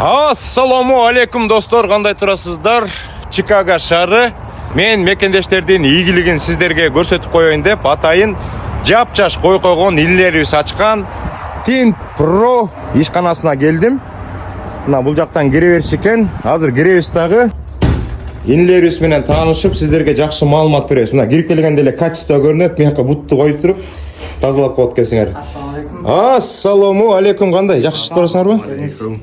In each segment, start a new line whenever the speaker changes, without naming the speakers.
Ассаламу алейкум достор, кандай турасыздар? Чикаго шаары. Мен мекендештердин ийгилигин сиздерге көрсөтүп коеюн деп атайын жапжаш койгон иллерибиз ачкан Tint Pro ишканасына келдим. Мына бул жактан кире бериш экен. Азыр киребиз дагы. Инлерибиз менен таанышып, сиздерге жакшы маалымат беребиз. Мына кирип келгенде эле качество көрүнөт. Мияка бутту коюп туруп тазалап коет экенсиңер. Ассаламу алейкум, кандай? Жакшы турасыңарбы?
Алейкум.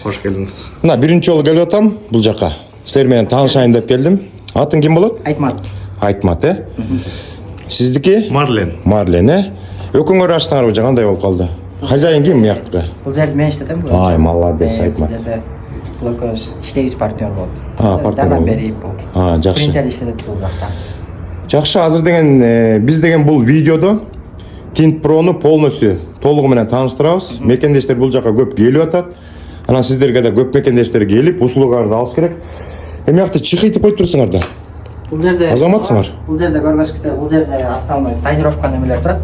Хош келдиңиз.
Мына биринчи жолу келип атам бул жака. Силер менен таанышайын деп келдим. Атың ким болот?
Айтмат.
Айтмат, Сиздики?
Марлен.
Марлен, Өкүңөр аштыңарбы же кандай болуп калды? Хозяин ким мияктыкы?
Бул жерде мен иштетем.
Ай, молодец, Айтмат.
Бул иштегич партнер болуп.
Партнер.
Жардам берип бул.
Жакшы.
Принтер иштетет бул жакта.
Жакшы, азыр деген биз деген бул видеодо Tint Pro'ну полностью толугу менен тааныштырабыз. Мекендештер бул жака көп келип атат. Анан сиздерге да көп мекендештер келип, услугарды алыш керек. Эмиякты чыхыйтып коюп турсуңар да.
Бул жерде
Азаматсыңар?
Бул жерде көргөзүктө, бул жерде основной тонировка немелер турат.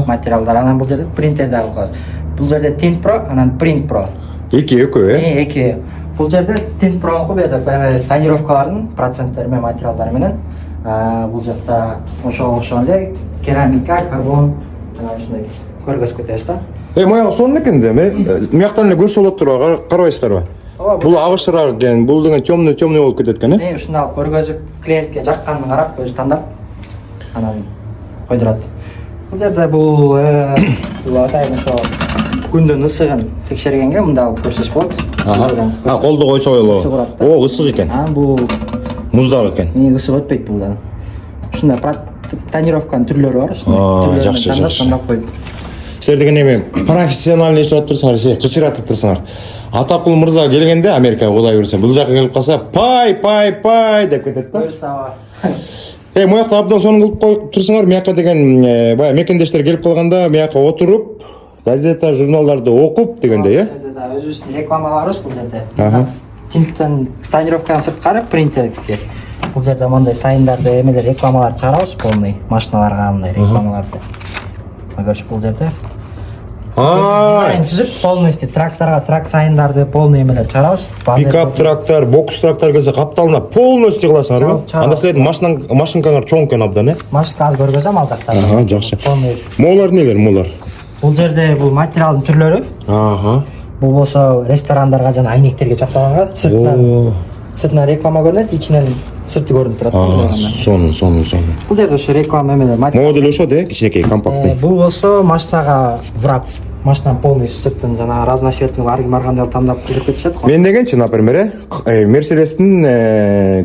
Материалдар, анан бул жерде принтер дагы коет. Бул жерде Tint Pro, анан Print Pro.
Экөө,
Эки. Бул жерде Tint Pro'нуку бу жерде тонировкалардын проценттери менен материалдары менен. Бул жакта ошого окшогон эле керамика, карбон, анан ушундай көргөзүп кетебиз да.
Моя сонун экен да. Мияктан эле көрсө болот турбу, карабайсыздарбы? Бул агышыраак экен, бул деген темный болуп кетет экен,
Ушундай көргөзүп клиентке жакканын карап, өзү тандап анан койдурат. Бул жерде бул атайын ошо күндүн ысыгын текшергенге мында көрсөтүш болот.
Колду койсо болот. Ысык экен.
Бул
Муздак экен.
Ысык өтпөйт булда. Ушундай тонировканын түрлөрү бар, ушундай.
Жакшы.
Тандап коюп.
Силер деген эми профессиональный иштеп турсуңар, кычыратып турсуңар. Атакул мырза келгенде Америкага Кудай буйрса, бул жака келип калса, пай деп кетет да.
Буйрса.
Моякта абдан сонун кылып коюп турсуңар. Мияка деген баягы мекендештер келип калганда, мияка отуруп, газета, журналдарды окуп дегенде,
Өзүбүздүн рекламаларыбыз бул жерде. Тинттен тонировканы сырткары принтерге. Бул жерде мондай сайындарды, эмелер, рекламаларды чыгарабыз полный, машиналарга мындай рекламаларды. Көрүш бул жерде. Дизайн түзүп, полностью трак сайындарды полный эмелер чыгарабыз.
Пикап трактор, бокс трактор келсе капталына полностью кыласыңарбы? Анда силердин машинкаңар чоң экен абдан,
Машинка азыр көргөзөм ал жакта.
Жакшы. Молар нелер, молар?
Бул жерде бул материалдын түрлөрү. Бул болсо ресторандарга жана айнектерге чапталганга сыртынан реклама көрүнөт, ичинен сырты көрүнүп турат.
Сонун.
Бул жерде ошо реклама эмелер,
Модель ошо кичинекей, компактный.
Бул болсо машинага врап. Машинанын полностью сыртын жана разноцветный ар ким кандай тандап кирип кетишет.
Мен дегенчи, например, Мерседестин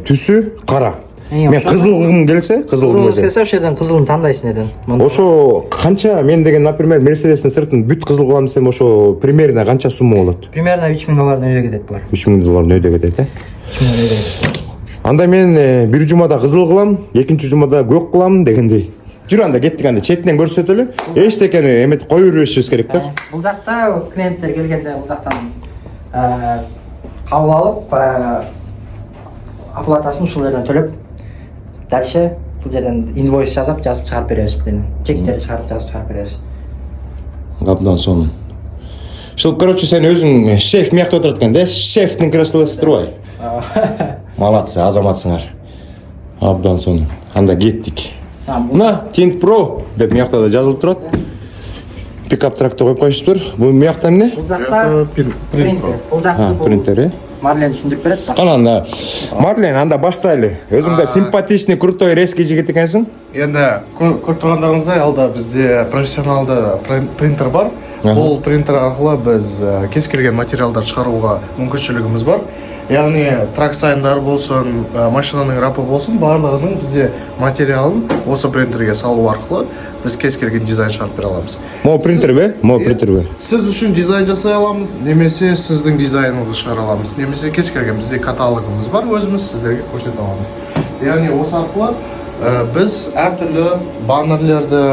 түсү кара. Мен кызылгым келсе,
кызыл келсе ошол жерден кызылын тандайсың эден.
Ошо канча, мен деген, например, Мерседестин сыртын бүт кызыл кылам десем, ошо примерно канча сумма болот?
Примерно $3000 өйдө кетет булар.
$3000 өйдө кетет, Анда мен бир жумада кызыл кылам, экинчи жумада көк кылам дегендей. Жүр анда кеттик, анда четинен көрсөтөлү. Эчтекени эметип коюп беришибиз керек да.
Бул жакта клиенттер келгенде бул жактан кабыл алып, оплатасын ушул жерден төлөп, дальше бул жерден инвойс жазып чыгарып беребиз. Чектерди чыгарып жазып чыгарып беребиз.
Абдан сонун. Короче, сен өзүң шеф миякта отурат экен да? Шефтин креслосы турбай. Молодцы, азаматсыңар. Абдан сонун. Анда кеттик. Мына Tint Pro деп миякта да жазылып турат. Пикап тракты коюп коюшуптур. Бул миякта эмне?
Бул жакта принтер. Бул жакта
принтер,
Марлен түшүндүрүп берет.
Канан Марлен, анда баштайлы. Өзүң да симпатичный, крутой, резкий жигит экенсиң.
Енді көріп тұрғандарыңыздай, алда бізде профессионалды принтер бар. Бұл принтер арқылы біз кез келген материалдар шығаруға мүмкіншілігіміз бар. Яғни трак сайындар болсын, машинаның рапы болсын, барлығының бізде материалын осы принтерге салу арқылы біз кез келген дизайн шығарып бере аламыз.
Принтер бе?
Сіз үшін дизайн жасай аламыз, немесе сіздің дизайныңызды шығара аламыз, немесе кез келген бізде каталогымыз бар, өзіміз сіздерге көрсете аламыз. Яғни осы арқылы біз әртүрлі баннерлерді,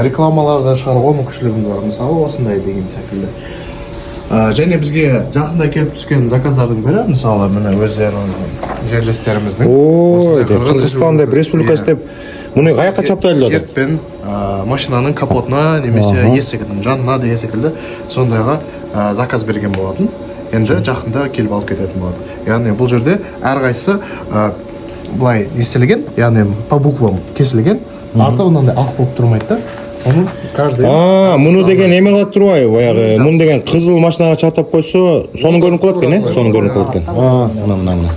рекламаларды шығаруға мүмкіншілігіміз бар. Мысалы, осындай деген секілді. Және бізге жақында келіп түскен заказдардың бірі, мысалы, міне өздеріңіздің жерлестеріміздің.
Қырғызстанда республикасы деп мұны қаяққа чаптайлы отыр?
Етпен машинаның капотына немесе есігінің жанына деген секілді сондайға заказ берген болатын. енді жақында келіп алып кететін болады. Яғни бұл жерде әрқайсысы былай естілген, яғни по буквам кесілген, арты мынандай ақ болып тұрмайды да. Оны каждый
мұны деген эме кылып турбайбы, баягы мұны деген кызыл машинаға чатап койсо, соны көрүнүп калат экен, соны көрүнүп калат экен. Мына.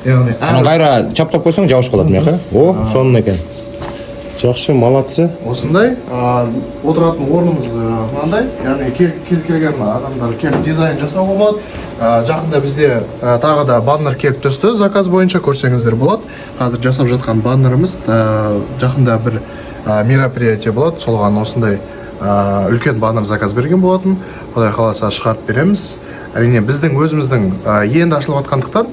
Яғни
Аны кайра чаптап койсоң жабыш калат мыяка. О, сонун экен. Жакшы, молодцы.
осындай отыратын орнымыз мынандай, яғни кез келген адамдар келіп дизайн жасауға болады. Жақында бізде тағы да баннер келіп түсті, заказ бойынша көрсеңіздер болады. Қазір жасап жатқан баннеріміз жақында бір мероприятие болады, солған осындай үлкен баннер заказ берген болатын. Құдай қаласа шығарып береміз. Әрине біздің өзіміздің енді ашылып жатқандықтан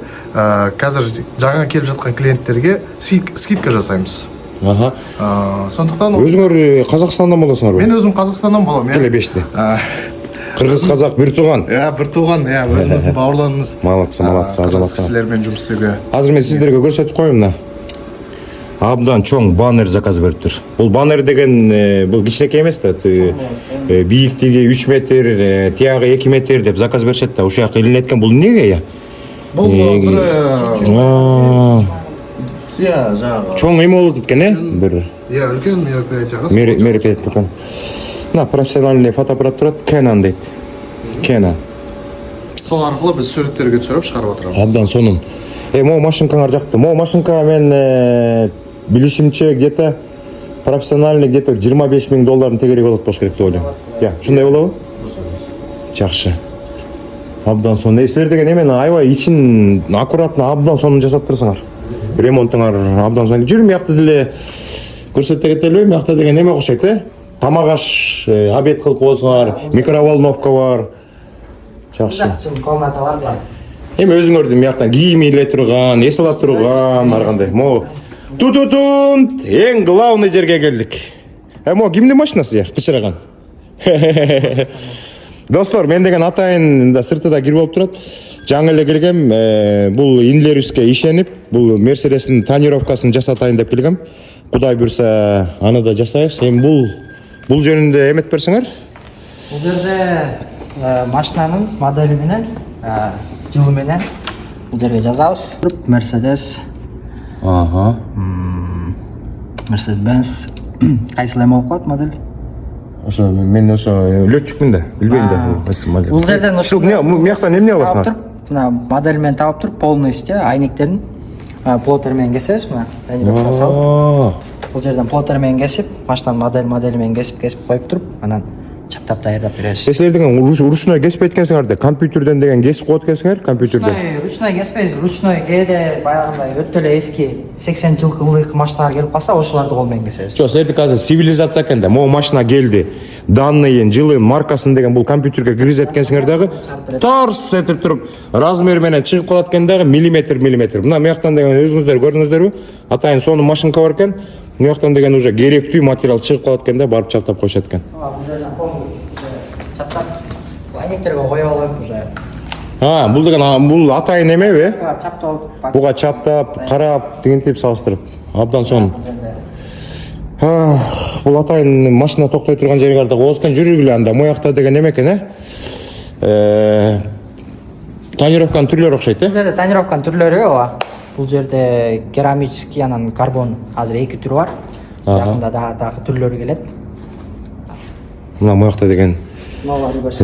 қазір жаңа келіп жатқан клиенттерге скидка жасаймыз. Сондықтан
өзүңөр Қазақстандан болосуңар
мен өзім Қазақстандан боламын.
Келе беште. Кыргыз қазақ бір туған.
Бір туған, өзіміздің бауырларымыз.
Молодцы, азаматсың.
Сіздермен жұмыс істеуге.
Азыр мен сіздерге көрсөтүп коеюн мына. Абдан чоң баннер заказ бериптир. Бул баннер деген бул кичинекей эмес да. Бийиктиги 3 метр, тиягы 2 метр деп заказ беришет да. Ушул жака илинип кеткен. Бул эмнеге?
Бул
чоң эме болот экен, бир.
Үлкен мероприятияга.
Мероприятие экен. Мына профессиональный фотоаппарат турат, Canon дейт. Canon.
Сол аркылуу биз сүрөттөргө түшүрүп чыгарып атабыз.
Абдан сонун. Могу машинкаңар жакты. Могу машинка мен билишимче где-то профессиональный где-то $25,000 тегереги болот болуш керек деп ойлойм. Ушундай болобу? Жакшы. Абдан сонун. Силер деген эмен аябай ичин аккуратно абдан сонун жасап турсуңар. Ремонтуңар абдан сонун. Жүрүм якты деле көрсөтө кетелбейм, якта деген эме окшойт, тамак аш, обед кылып коесуңар, микроволновка бар. Жакшы.
Комнаталар бар.
Эми өзүңөрдүн мыяктан кийим иле турган, эс ала турган, ар кандай. Тутутун, эң главный жерге келдик. Кимдин машинасы кычыраган? Достор, мен деген атайын сыртыда кирип болуп турат. Жаңы эле келгем, бул инлерибизге ишенип, бул Мерседестин тонировкасын жасатайын деп келгем. Кудай буйрса, аны да жасайбыз. Эми бул жөнүндө эмет берсеңер?
Бул жерде машинанын модели менен, жылы менен бул жерге жазабыз. Mercedes. Mercedes-Benz. Кайсыл эме болуп калат модель?
Ошо мен летчикмин да, билбейм да кайсы модель.
Бул жерден ошо
мыяктан эмне аласыңар?
Мына модель менен таап туруп, полностью айниктерин плотер менен кесебиз, мына тонировка салып. Бул жерден плотер менен кесип, машинанын модели менен кесип коюп туруп, анан чаптап даярдап беребиз.
Силер деген ручной кесип эткенсиңер да, компьютерден деген кесип коет экенсиңер, компьютерден.
Ручной кеспейбиз, ручной кээде баягындай өтө эле эски 80 жылдык машиналар келип калса, ошолорду кол менен кесебиз.
Силердики азыр цивилизация экен да, могу машина келди. Данныйын, жылын, маркасын деген бул компьютерге киргизет экенсиңер дагы, тарс этип туруп, размер менен чыгып калат экен дагы, миллиметр. Мына мыяктан деген өзүңүздөр көрдүңүздөрбү? Атайын сонун машинка бар экен. Мыяктан деген уже керектүү материал чыгып калат экен да, барып чаптап коюшат экен.
Чаптап, айниктерге коюп алып уже.
Бул деген бул атайын эмеби?
Чаптап,
Буга чаптап, карап, дегентип салыштырып. Абдан сонун. Бул атайын машина токтой турган жери бар да, озкен жүрүгүлө анда моякта деген эме экен, Тонировканын түрлөрү окшойт,
Бул жерде тонировканын түрлөрү ооба. Бул жерде керамический, анан карбон азыр 2 түрү бар. Жакында дагы түрлөрү келет.
Мына моякта деген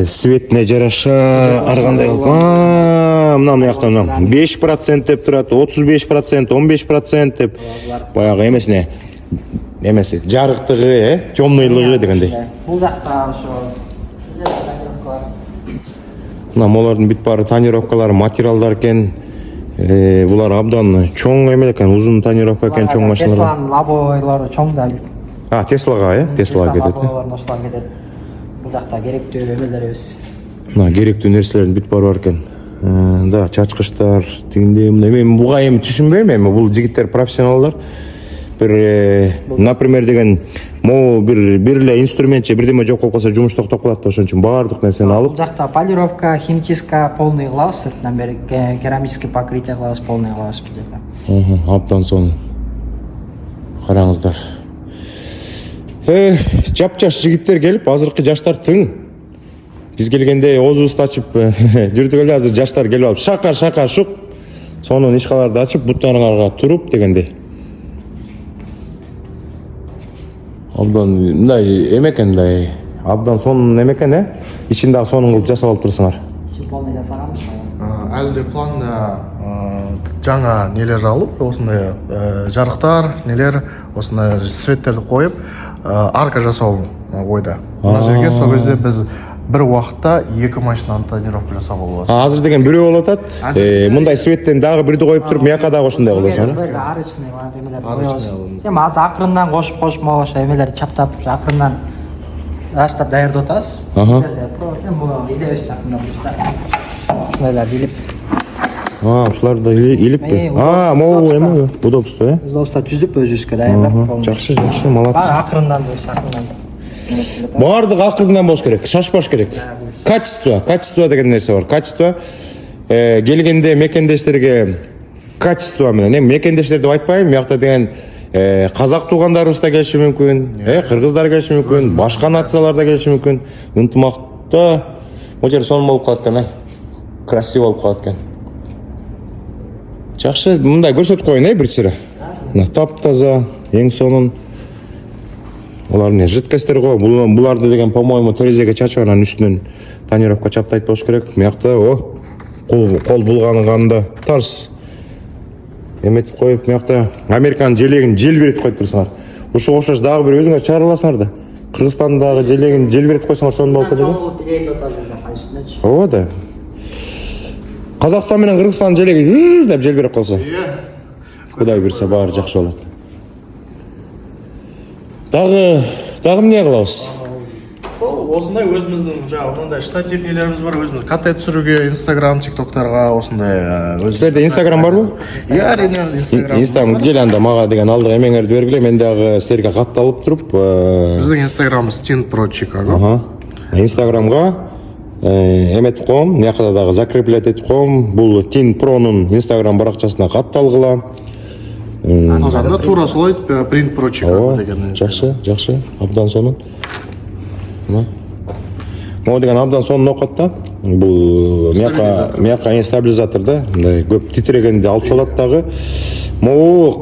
светине жараша ар кандай кылып. Мына мыякта 5% деп турат, 35%, 15% деп. Баягы эмесине жарыктыгы, темныйлыгы дегендей.
Бул жакта ошо
Мына молардын бүт баары тонировкалары, материалдар экен. Булар абдан чоң эме экен, узун тонировка экен, чоң машиналар.
Тесланын лабойлору чоң да.
Теслага, Теслага кетет.
Лабойлорун ошолар кетет. Бул жакта керектүү эмелерибиз.
Мына керектүү нерселердин бүт баары бар экен. Да, чачкычтар, тигиндей мындай. Мен буга эми түшүнбөйм, эми бул жигиттер профессионалдар. Например деген могу бир эле инструментче бирдеме жок болуп калса жумуш токтоп калат да, ошон үчүн баардык нерсени алып.
Бул жакта полировка, химчистка полный кылабыз, сыртынан бери керамический покрытие кылабыз, полный кылабыз бул жерде.
Абдан сонун. Караңыздар. Жап-жаш жигиттер келип, азыркы жаштар тың. Биз келгенде оозубузду ачып жүрдүк эле, азыр жаштар келип алып шака шук сонун ишкаларды ачып буттарыңарга туруп дегендей. Абдан мындай эмекен, мындай абдан сонун эмекен, ичинде сонун кылып жасап алып турсуңар.
Ишин полный жасаганбыз.
Әлі де планда жаңа нелер алып, осындай жарықтар, нелер, осындай светтерді қойып, арка жасау ойда. Мына жерге сол кезде біз бір уақытта 2 машинаны тонировка жасап алып.
Азыр деген бирөө болуп атат. Мындай светтен дагы бирди коюп туруп, мияка дагы ошондой кыласың.
Арычный эмелер. Эми азыр акырындан кошуп могуш эмелерди чаптап, акырындан раштап даярдап атабыз. Бул идебиз жакында ушундайларды илип.
Ушуларды илипти. Могу эме удобство,
Удобство түзүп өзүбүзгө даярдап.
Жакшы, молодец.
Акырындан болсо акырындан.
Баардыгы акырындан болуш керек, шашпаш керек. Качество деген нерсе бар. Качество келгенде мекендештерге качество менен, эми мекендештер деп айтпайм, биякта деген казак туугандарыбыз да келиши мүмкүн, кыргыздар келиши мүмкүн, башка нациялар да келиши мүмкүн. Ынтымакта бул жер сонун болуп калат экен, красиво болуп калат экен. Жакшы, мындай көрсөтүп коеюн, бир сыра. Таптаза, эң сонун. Олар не жидкостер го, буларды деген, по-моему, терезеге чачып анан үстүнөн тонировка чаптайт болуш керек. Мыякта кол булганында тарс эметип коюп, мыякта Американын желегин желбиретип коюп турсуңар. Ушуга окшош дагы бир өзүңөр чыгара аласыңар да. Кыргызстандагы желегин желбиретип койсоңар сонун болуп кетет. Ооба да. Казакстан менен Кыргызстандын желеги деп желбиреп калса. Кудай буйрса баары жакшы болот. Дагы эмне кылабыз?
Осындай өзіміздің мындай штатив нелерimiz бар, өзіміз контент түсіруге, Instagram, TikToктарға осындай
Сіздерде Instagram барбы?
Иә, әрине Instagram.
Instagram кел анда мага деген алдыга эмеңерди бергиле, мен дагы силерге катталып туруп.
Биздин Instagram'ыбыз Tint Pro Chicago.
Instagram'га эметип коем, мыякта дагы закреплять этип коем. Бул Tint Pro'нун Instagram баракчасына катталгыла.
Анда туура солай Print Pro Chicago деген.
Жакшы, абдан сонун. Могу деген абдан сонун окот да. Бул мияка стабилизатор да, мындай көп титрегенди алып салат дагы. Могу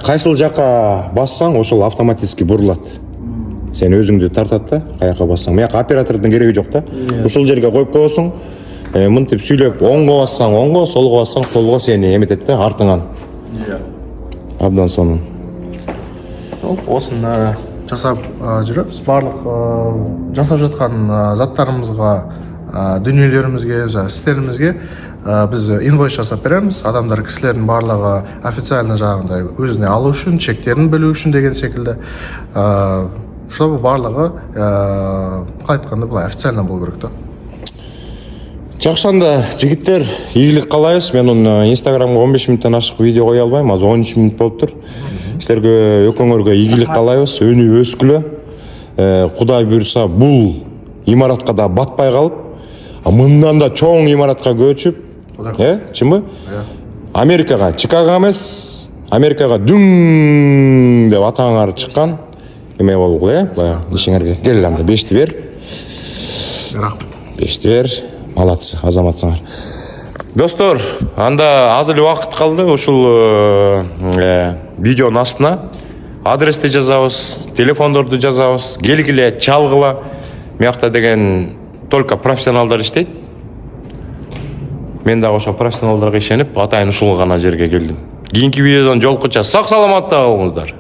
кайсыл жака бассаң, ошол автоматически бурулат. Сен өзүңдү тартат да, каяка бассаң. Мияка оператордун кереги жок да. Ушул жерге коюп коесуң. Мынтип сүйлөп, оңго бассаң оңго, солго бассаң солго сени эметет да, артыңан. Абдан сонун.
Осыны жасап жүрөбүз. Барлык жасап жаткан заттарыбызга, дүниелерибизге, истеримизге биз инвойс жасап беребиз. Адамдар, кишилердин барлыгы официально жагындай өзүнө алуу үчүн, чектерин билүү үчүн деген секилде. Ошол барлыгы айтканда булай официально болуу керек да.
Жакшы, анда жигиттер, ийгилик каалайбыз. Мен Instagramга 15 мүнөттөн ашык видео кое албайм, азыр 13 мүнөт болуптур. Силерге экөөңөргө ийгилик каалайбыз, өнүп өскүлө. Кудай буйрса бул имаратка да батпай калып, мындан да чоң имаратка көчүп, чынбы? Америкага, Чикаго эмес, Америкага дүң деп атаңар чыккан эме болгула, баягы ишиңерге. Кел анда 5ти бер.
Рахмат.
5ти бер. Молодцы, азаматсыңар. Достор, анда аз эле убакыт калды. Ушул видеонун астына адрести жазабыз, телефондорду жазабыз, келгиле, чалгыла. Мыякта деген только профессионалдар иштейт. Мен дагы ошо профессионалдарга ишенип, атайын ушул гана жерге келдим. Кийинки видеодон жолуккуча сак саламатта болуңуздар.